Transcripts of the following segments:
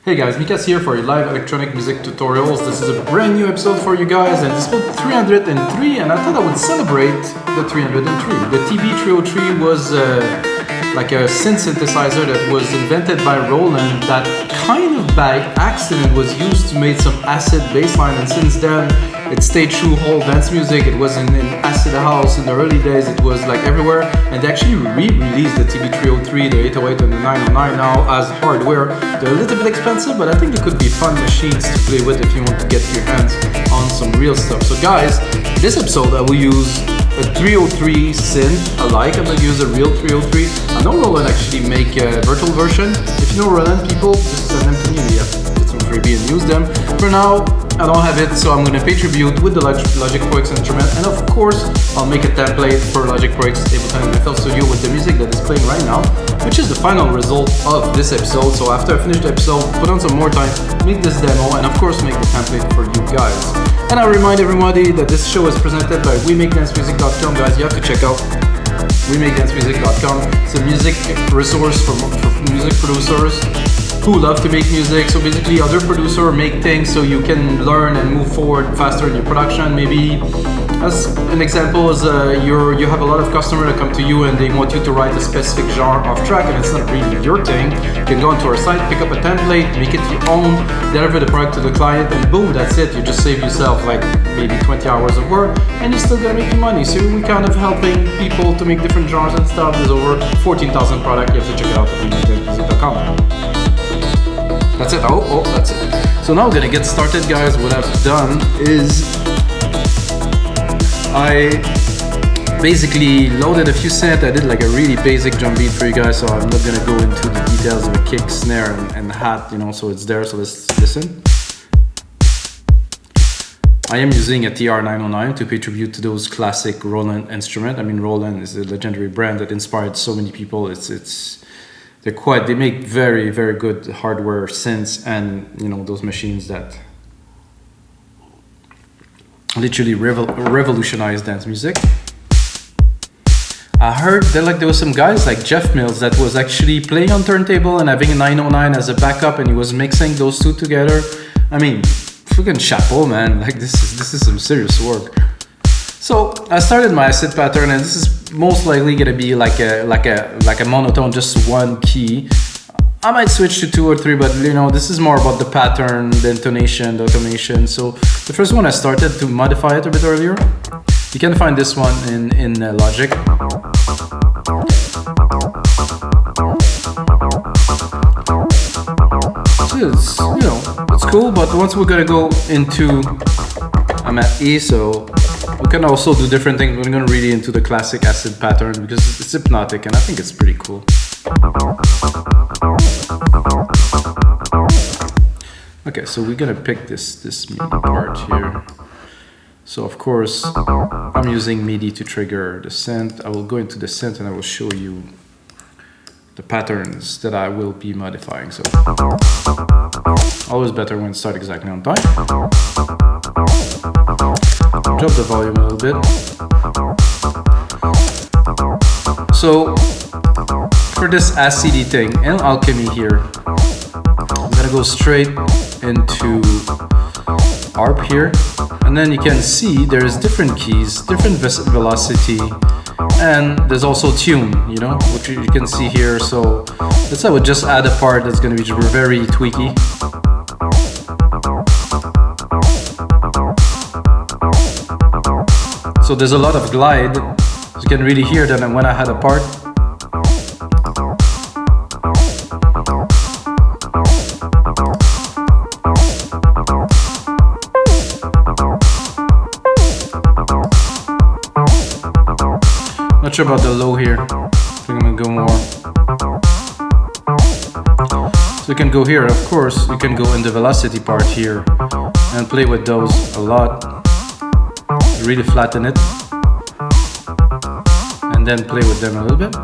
Hey guys, Mikas here for your live electronic music tutorials. This is a brand new episode for you guys, and it's called 303, and I thought I would celebrate the 303. The TB-303 was like a synth synthesizer that was invented by Roland that kind of by accident was used to make some acid bassline, and since then it stayed through whole dance music. It was in acid house in the early days, it was like everywhere, and they actually re-released the TB-303, the 808 and the 909 now as hardware. They're a little bit expensive, but I think they could be fun machines to play with if you want to get your hands on some real stuff. So guys, this episode I will use a 303 synth alike. I'm going to use a real 303. I know Roland actually make a virtual version. If you know Roland, people, just send them to me. Yeah, get some freebie and use them. For now, I don't have it, so I'm going to pay tribute with the Logic Pro X instrument, and of course I'll make a template for Logic Pro X Ableton and FL Studio with the music that is playing right now, which is the final result of this episode. So after I finish the episode, put on some more time, make this demo, and of course make the template for you guys. And I remind everybody that this show is presented by WeMakeDanceMusic.com. Guys, you have to check out WeMakeDanceMusic.com. It's a music resource for music producers who love to make music. So basically other producers make things so you can learn and move forward faster in your production. Maybe as an example is you have a lot of customers that come to you and they want you to write a specific genre of track, and it's not really your thing. You can go onto our site, pick up a template, make it your own, deliver the product to the client, and boom, that's it. You just save yourself like maybe 20 hours of work, and you're still gonna make your money. So we're kind of helping people to make different genres and stuff. There's over 14,000 products. You have to check it out at WeMakeDanceMusic.com. That's it. Oh, that's it. So now we're gonna get started, guys. What I've done is I basically loaded a few synths. I did like a really basic drum beat for you guys, so I'm not gonna go into the details of the kick, snare, and hat, you know, so it's there, so let's listen. I am using a TR-909 to pay tribute to those classic Roland instruments. I mean, Roland is a legendary brand that inspired so many people. They make very, very good hardware synths, and you know, those machines that literally revolutionized dance music. I heard there was some guys like Jeff Mills that was actually playing on turntable and having a 909 as a backup, and he was mixing those two together. I mean, freaking chapeau, man! Like this is some serious work. So I started my acid pattern, and this is most likely gonna be like a monotone, just one key. I might switch to 2 or 3, but you know, this is more about the pattern, the intonation, the automation. So the first one I started to modify it a bit earlier. You can find this one in Logic. So it's cool, but once we're gonna go into, I'm at E, so we can also do different things. We're going to really into the classic acid pattern because it's hypnotic, and I think it's pretty cool. Okay, so we're going to pick this MIDI part here. So of course, I'm using MIDI to trigger the synth. I will go into the synth and I will show you the patterns that I will be modifying. So always better when start exactly on time. Drop the volume a little bit. So for this acidy thing in Alchemy here, I'm gonna go straight into ARP here, and then you can see there's different keys, different velocity, and there's also tune, you know, which you can see here. So let's say I would just add a part that's gonna be very tweaky. So there's a lot of glide. You can really hear that when I had a part. Not sure about the low here. I think I'm gonna go more. So you can go here, of course, you can go in the velocity part here and play with those a lot. Really flatten it and then play with them a little bit.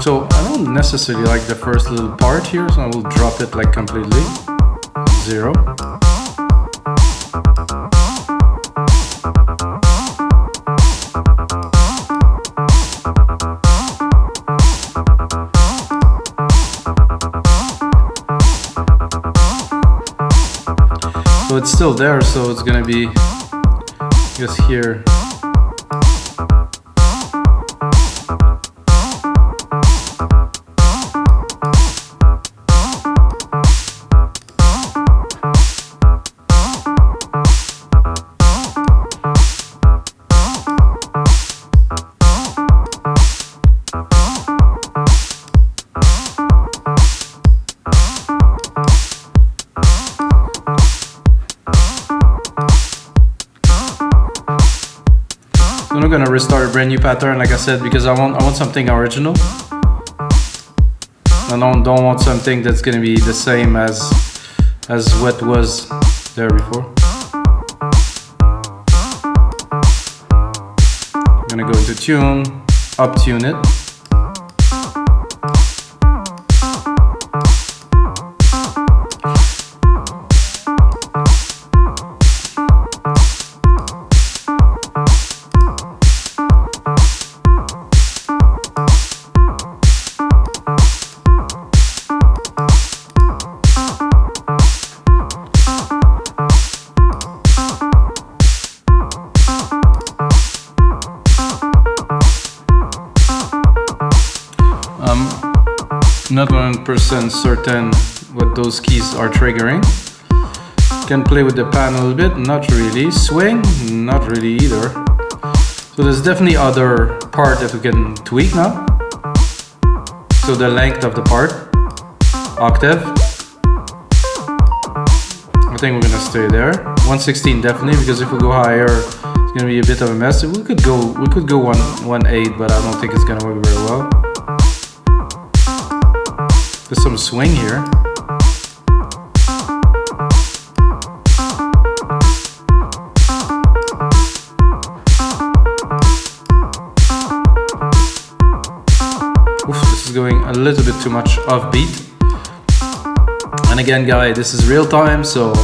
So I don't necessarily like the first little part here, so I will drop it like completely 0. still there, so it's gonna be just here. I'm gonna restart a brand new pattern, like I said, because I want something original. I don't want something that's gonna be the same as what was there before. I'm gonna go into tune, up tune it. Not 100% certain what those keys are triggering. Can play with the pan a little bit, not really. Swing, not really either. So there's definitely other part that we can tweak now. So the length of the part, octave. I think we're gonna stay there. 116 definitely, because if we go higher, it's gonna be a bit of a mess. We could go 1.8, but I don't think it's gonna work very well. There's some swing here. Oof, this is going a little bit too much offbeat. And again, guys, this is real time, so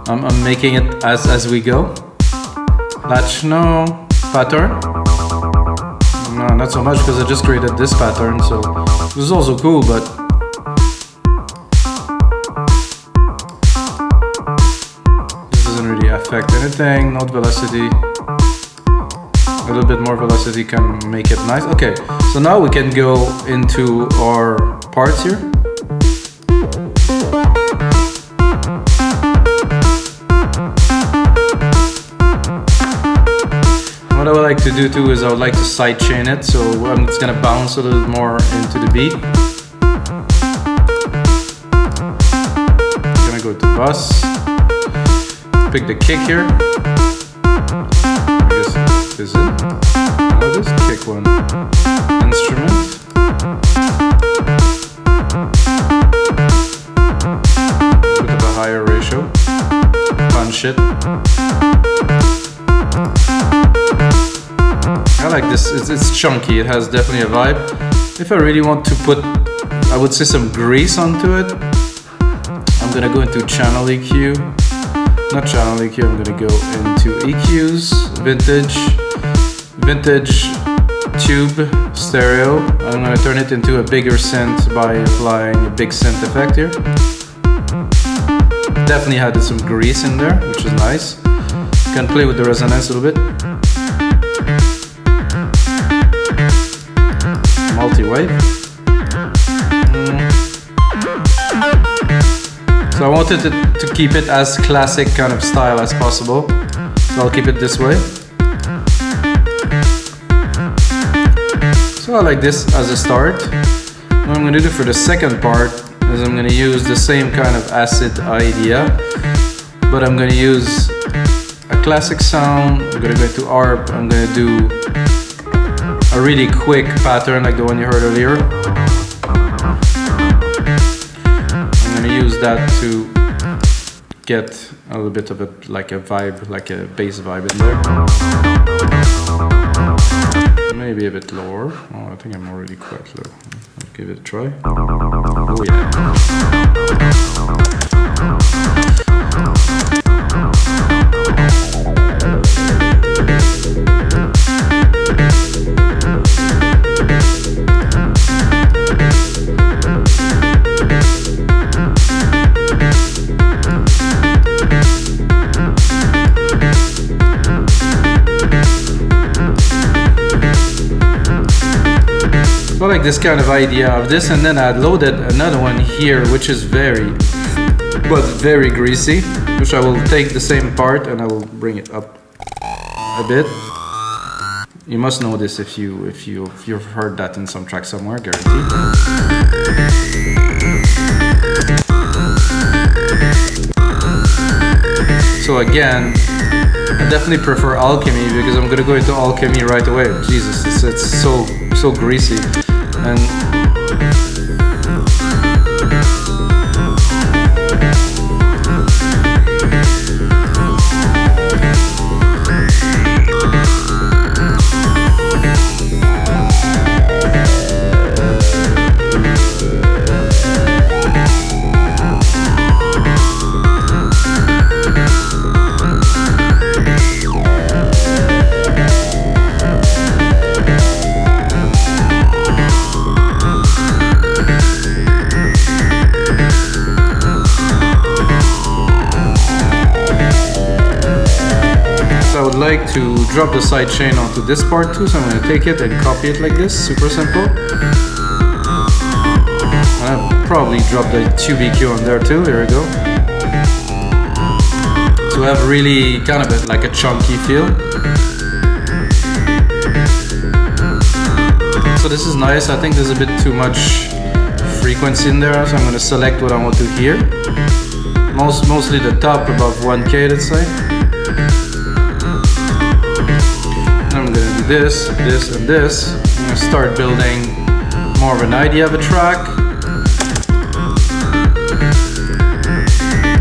I'm making it as we go. Techno pattern. No, not so much, because I just created this pattern, so this is also cool, but affect anything, note velocity. A little bit more velocity can make it nice. Okay, so now we can go into our parts here. What I would like to do too is I would like to sidechain it, so it's gonna bounce a little more into the beat. I'm gonna go to bus. Pick the kick here. I guess this is it. I'll just kick one instrument. Bit of a higher ratio. Punch it. I like this. It's chunky. It has definitely a vibe. If I really want to put, I would say, some grease onto it, I'm gonna go into channel EQ. Not channel EQ, I'm gonna go into EQs, vintage tube stereo. I'm gonna turn it into a bigger synth by applying a big synth effect here. Definitely had some grease in there, which is nice. Can play with the resonance a little bit. Multi-wave. So I wanted to keep it as classic kind of style as possible. So I'll keep it this way. So I like this as a start. What I'm going to do for the second part is I'm going to use the same kind of acid idea, but I'm going to use a classic sound. I'm going to go into ARP. I'm going to do a really quick pattern like the one you heard earlier. Use that to get a little bit of a like a vibe, like a bass vibe in there. Maybe a bit lower. Oh, I think I'm already quite low. I'll give it a try. Oh yeah. like this kind of idea of this, and then I loaded another one here, which is very greasy, which I will take the same part and I will bring it up a bit. You must know this if you've heard that in some track somewhere, guaranteed. So again, I definitely prefer Alchemy because I'm gonna go into Alchemy right away. Jesus, it's so greasy. And like to drop the sidechain onto this part too, so I'm going to take it and copy it like this, super simple. And I'll probably drop the TB-303 on there too, here we go. So I have really kind of like a chunky feel. So this is nice. I think there's a bit too much frequency in there, so I'm going to select what I want to hear. Mostly the top above 1K, let's say. I'm gonna do this, this, and this. I'm gonna start building more of an idea of a track.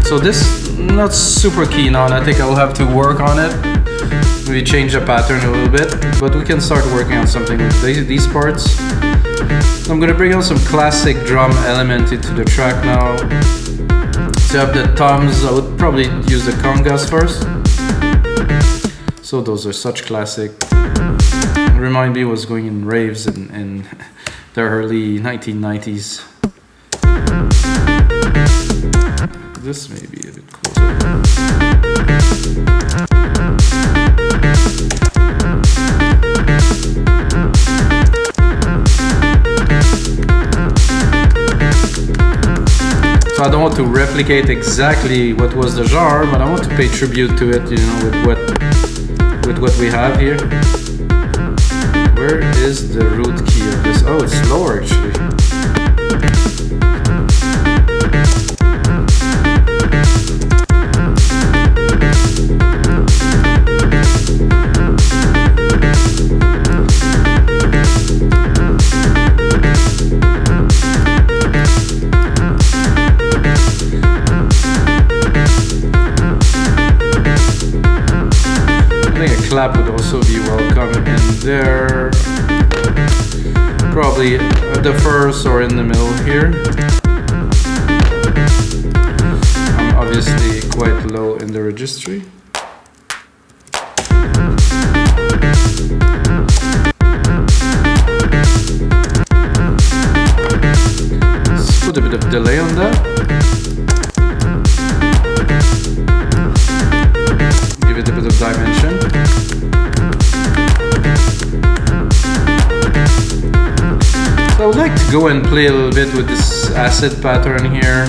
So this, not super keen on. I think I'll have to work on it. Maybe change the pattern a little bit, but we can start working on something with these parts. So I'm gonna bring on some classic drum element into the track now. So I have the toms. I would probably use the congas first. So those are such classic. Remind me what's going in raves in the early 1990s. This may be a bit closer. So I don't want to replicate exactly what was the genre, but I want to pay tribute to it, you know, with what we have here. Where is the root key of this? Oh, it's lower actually. Clap would also be welcome in there. Probably at the first or in the middle here. I'm obviously quite low in the registry. Let's put a bit of delay on that. Give it a bit of dimension. I would like to go and play a little bit with this acid pattern here.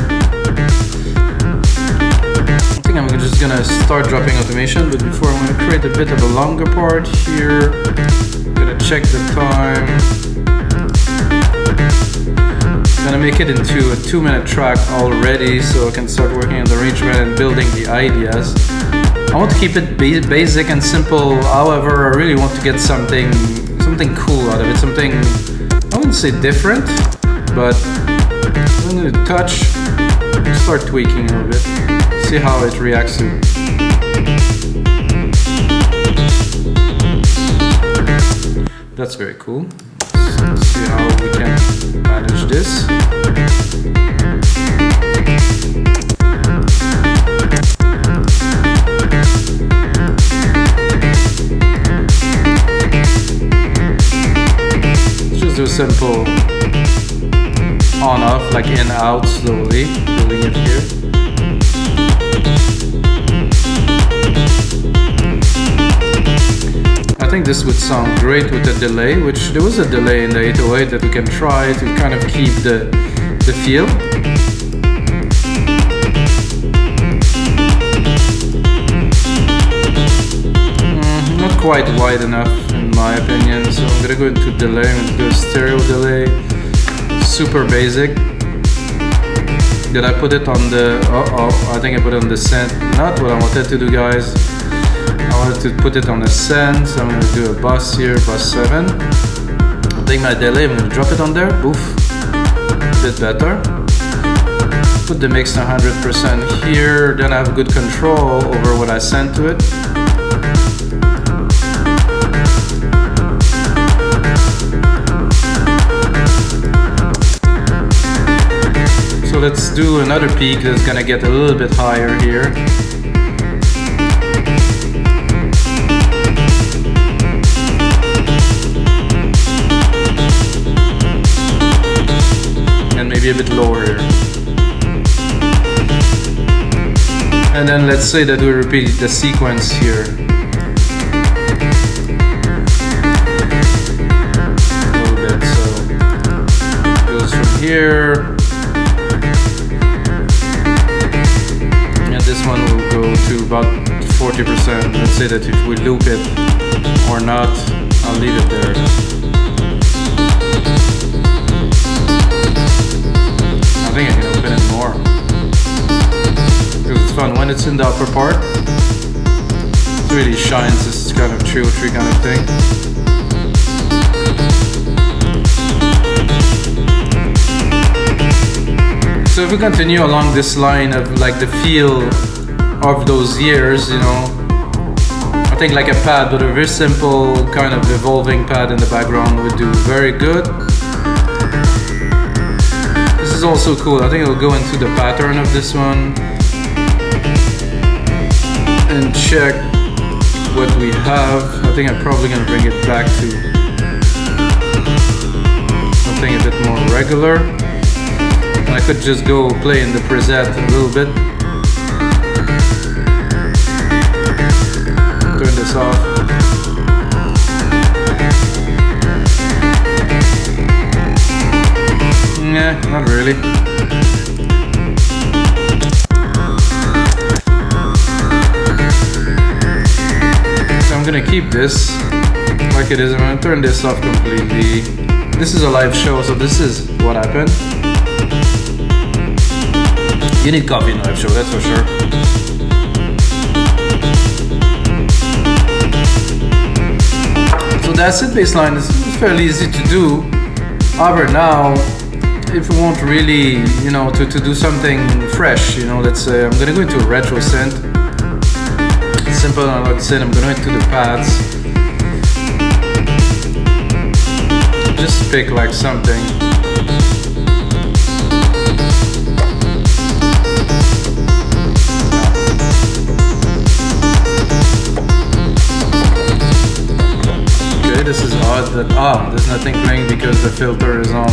I think I'm just gonna start dropping automation, but before I'm gonna create a bit of a longer part here. I'm gonna check the time. I'm gonna make it into a 2-minute track already, so I can start working on the arrangement and building the ideas. I want to keep it basic and simple, however, I really want to get something cool out of it, something, I wouldn't say different, but I'm going to touch, start tweaking a little bit, see how it reacts to. That's very cool. Let's see how we can manage this. Do simple on off, like in out slowly, building it here. I think this would sound great with a delay, which there was a delay in the 808 that we can try to kind of keep the feel. Not quite wide enough in my opinion, so I'm gonna go into delay. I'm gonna do a stereo delay, super basic. Did I put it on the, I think I put it on the synth. Not what I wanted to do, guys. I wanted to put it on the synth, so I'm going to do a bus here, bus 7. I'll take my delay, I'm going to drop it on there, oof, a bit better. Put the mix to 100% here, then I have good control over what I send to it. So let's do another peak that's gonna get a little bit higher here. And maybe a bit lower here. And then let's say that we repeat the sequence here. A little bit, so it goes from here. This one will go to about 40%. Let's say that if we loop it or not, I'll leave it there. I think I can open it more. Because it's fun. When it's in the upper part, it really shines this kind of 303 kind of thing. So if we continue along this line of like the feel of those years, you know, I think like a pad, but a very simple kind of evolving pad in the background would do very good. This is also cool. I think I'll go into the pattern of this one and check what we have. I think I'm probably gonna bring it back to something a bit more regular. I could just go play in the preset a little bit. Turn this off. Nah, not really. So I'm gonna keep this like it is. I'm gonna turn this off completely. This is a live show, so this is what happened. You need coffee in a live show, that's for sure. So that's it, bassline. It's fairly easy to do. However, now, if we want really, you know, to do something fresh, you know, let's say I'm gonna go into a Retro Synth. Simple analog synth, I'm gonna go into the pads. Just pick like something. This is odd that, there's nothing playing because the filter is on.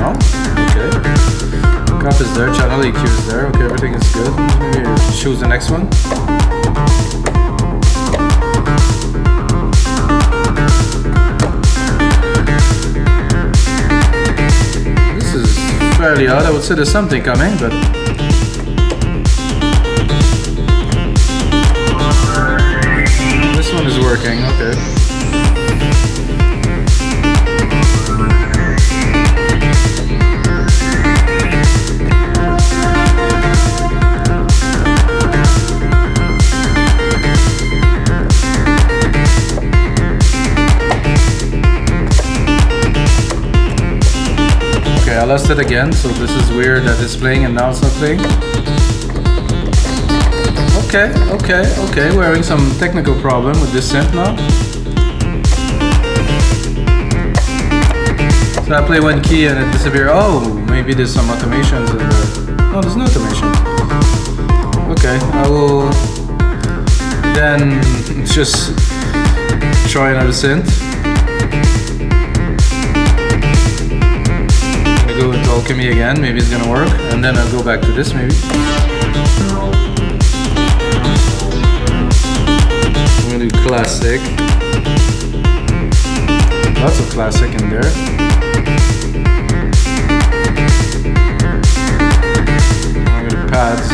No? Okay. Cup is there, channel EQ is there, okay, everything is good. Maybe choose the next one. This is fairly odd, I would say there's something coming, but this one is working, okay. Okay, I lost it again, so this is weird that it's playing and now it's not playing. Okay, we're having some technical problem with this synth now. So I play one key and it disappears. Oh, maybe there's some automations in there. No, there's no automation. Okay, I will then just try another synth. I'm gonna go into Alchemy again, maybe it's gonna work. And then I'll go back to this maybe. classic. Lots of classic in there. I'm gonna pads.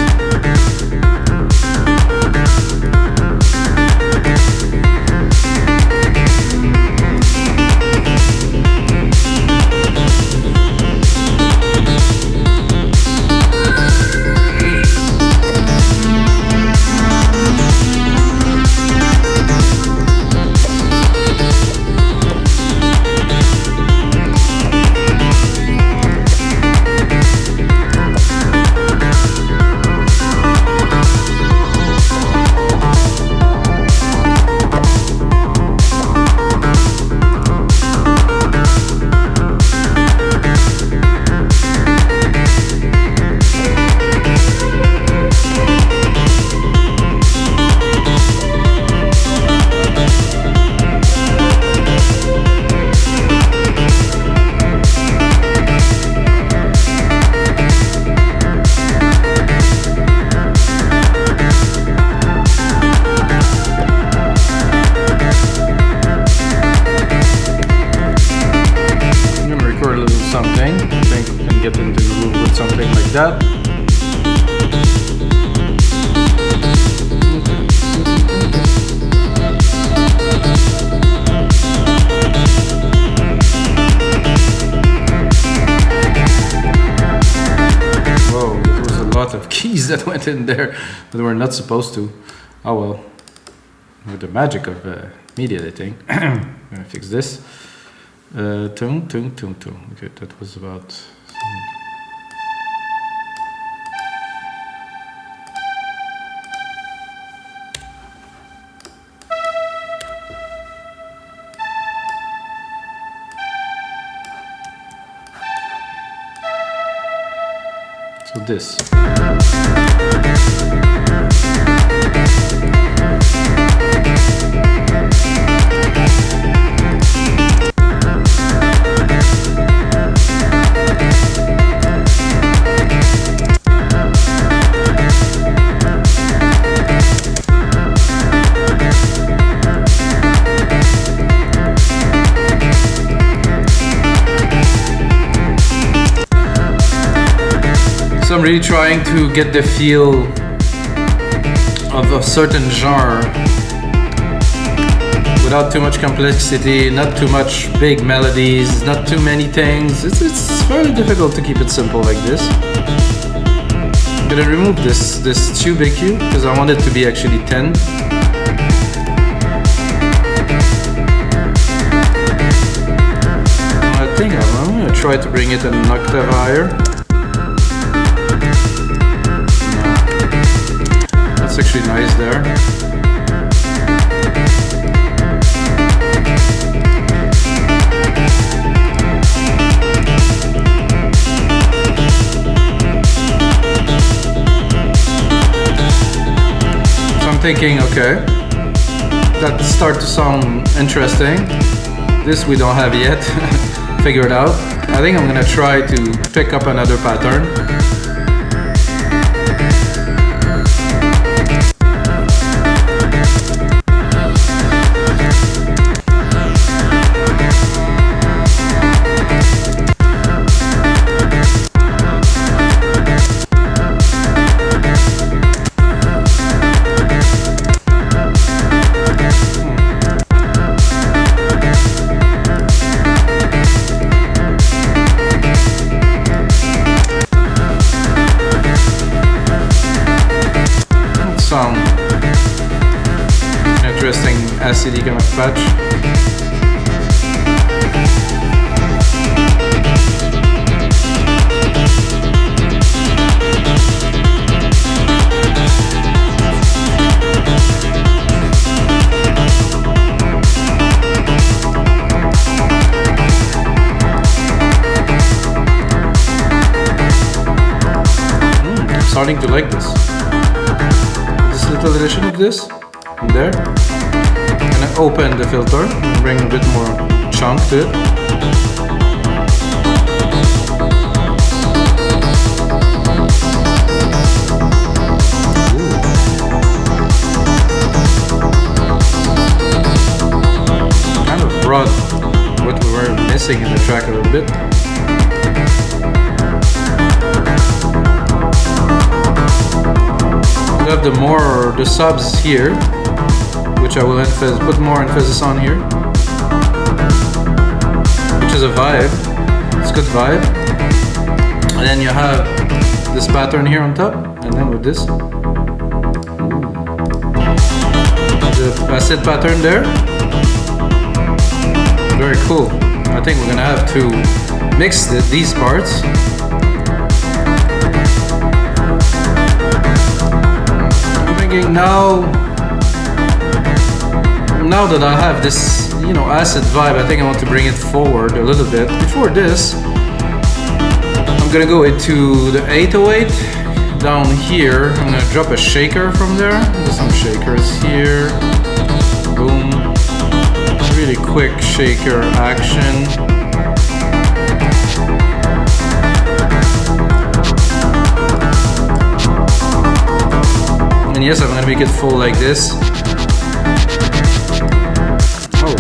That. Whoa, there was a lot of keys that went in there that were not supposed to. Oh well, with the magic of media editing. I'm gonna fix this. Tone. Okay, that was about. So this. So I'm really trying to get the feel of a certain genre without too much complexity, not too much big melodies, not too many things. It's very difficult to keep it simple like this. I'm gonna remove this tube EQ because I want it to be actually 10. I think I'm gonna try to bring it an octave higher. That's actually nice there. So I'm thinking, okay, that starts to sound interesting. This we don't have yet figured out. I think I'm gonna try to pick up another pattern. Some interesting acidy kind of patch. I'm starting to like this. Little addition of this in there. I'm gonna open the filter and bring a bit more chunk to it. Ooh. missing in the track a little bit. We have the subs here, which I will put more emphasis on here, which is a vibe. It's a good vibe. And then you have this pattern here on top, and then with this, the acid pattern there. Very cool. I think we're gonna have to mix these parts. I'm thinking now that I have this, you know, acid vibe, I think I want to bring it forward a little bit. Before this, I'm gonna go into the 808 down here. I'm gonna drop a shaker from there. There's some shakers here. Boom. Really quick shaker action. And yes, I'm gonna make it full like this. Oh.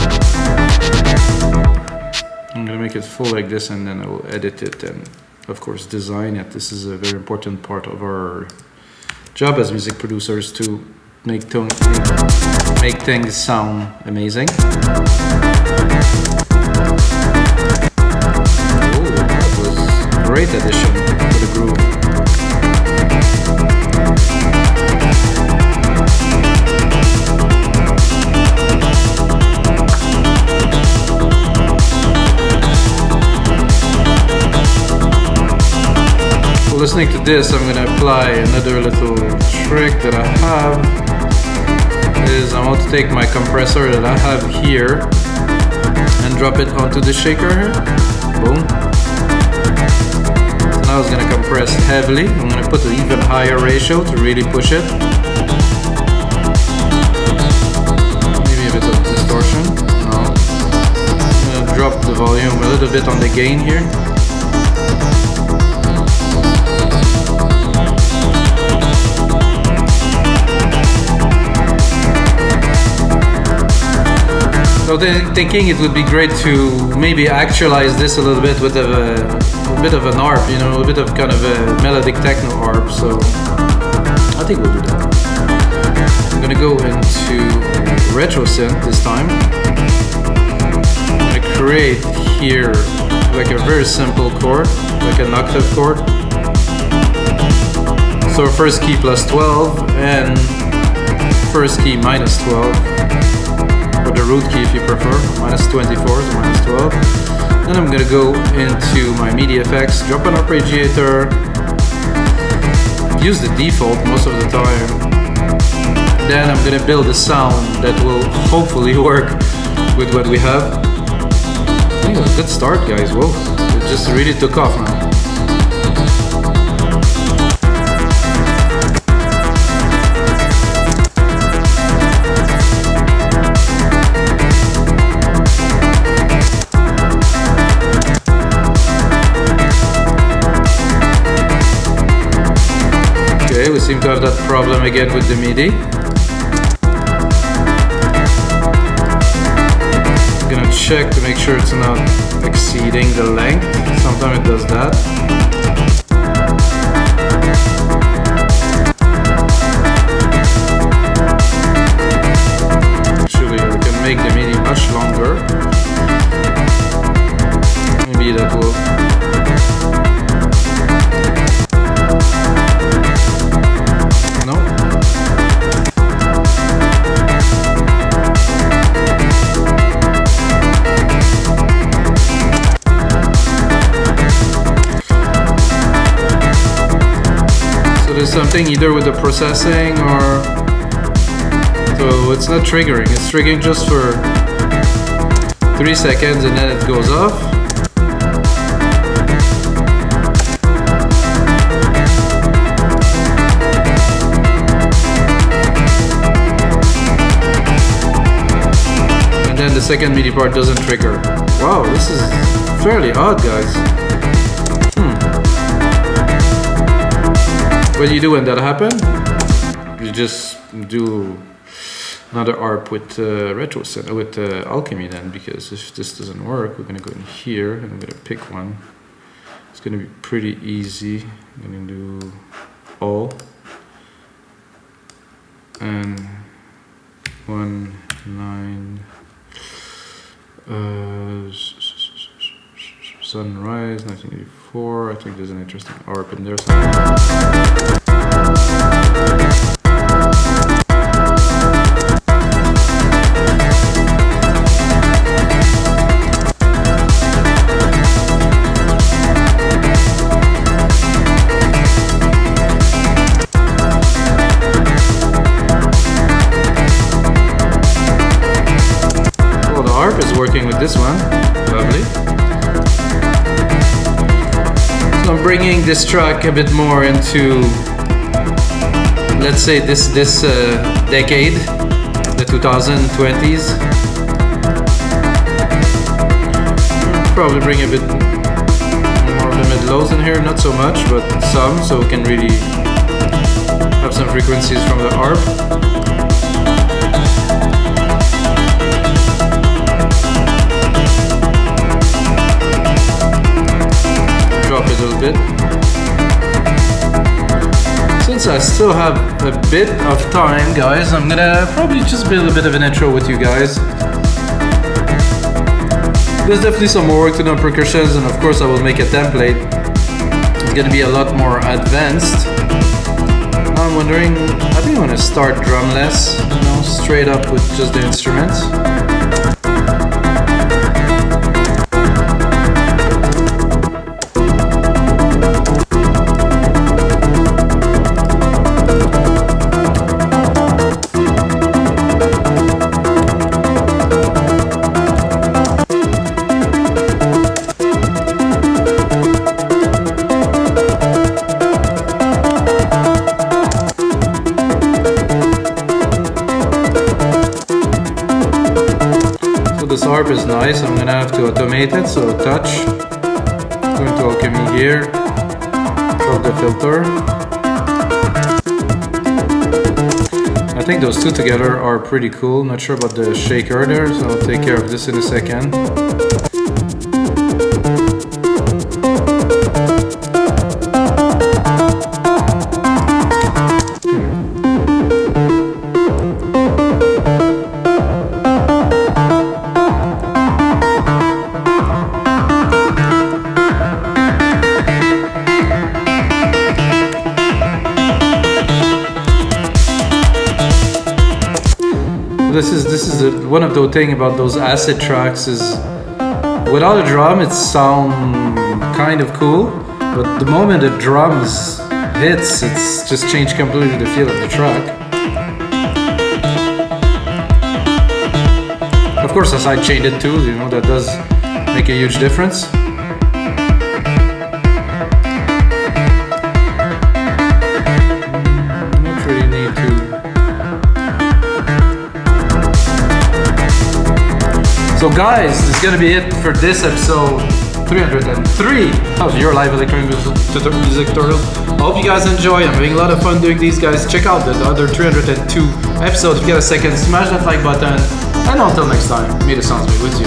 I'm gonna make it full like this, and then I will edit it and of course design it. This is a very important part of our job as music producers, to make things sound amazing. Oh, that was a great addition to the groove. Listening to this, I'm gonna apply another little trick that I have. Is I'm going to take my compressor that I have here and drop it onto the shaker here. Boom. So now it's gonna compress heavily. I'm gonna put an even higher ratio to really push it. Maybe a bit of distortion. No. I'm gonna drop the volume a little bit on the gain here. So thinking it would be great to maybe actualize this a little bit with a bit of an arp, you know, a bit of kind of a melodic techno arp. So I think we'll do that. I'm gonna go into Retro Synth this time. I'm gonna create here like a very simple chord, like an octave chord. So first key plus 12 and first key minus 12. Or the root key if you prefer, minus 24 to minus 12. Then I'm gonna go into my MIDI effects, drop an Arpeggiator, use the default most of the time. Then I'm gonna build a sound that will hopefully work with what we have. I think it was a good start, guys. Whoa, it just really took off now. We seem to have that problem again with the MIDI. I'm gonna check to make sure it's not exceeding the length. Sometimes it does that. Actually, we can make the MIDI much longer. Maybe that will. Something either with the processing or so it's not triggering, it's triggering just for 3 seconds and then it goes off. And then the second MIDI part doesn't trigger. Wow, this is fairly odd, guys. What do you do when that happens? You just do another ARP with Retro Synth, with Alchemy then, because if this doesn't work, we're gonna go in here and I'm gonna pick one. It's gonna be pretty easy. I'm gonna do all and 1 9 Sunrise 1984. I think there's an interesting ARP in there somewhere. Working with this one, lovely. So I'm bringing this track a bit more into, let's say, this decade, the 2020s. Probably bring a bit more of the mid-lows in here, not so much, but some, so we can really have some frequencies from the ARP. Drop it a little bit. Since I still have a bit of time, guys, I'm gonna probably just build a bit of an intro with you guys. There's definitely some more work to do on percussions, and of course I will make a template. It's gonna be a lot more advanced. I'm wondering, I think I'm gonna start drumless, you know, straight up with just the instruments. This ARP is nice. I'm gonna have to automate it, so touch, go into Alchemy here, drop the filter. I think those two together are pretty cool. Not sure about the shaker there, so I'll take care of this in a second. This is one of the things about those acid tracks is without a drum it sounds kind of cool, but the moment the drums hits, it's just changed completely the feel of the track. Of course, I sidechained it too, you know, that does make a huge difference. So guys, this is gonna be it for this episode 303 of your live electronic music tutorial. I hope you guys enjoy. I'm having a lot of fun doing these, guys. Check out the other 302 episodes. If you get a second, smash that like button. And until next time, may the sounds be with you.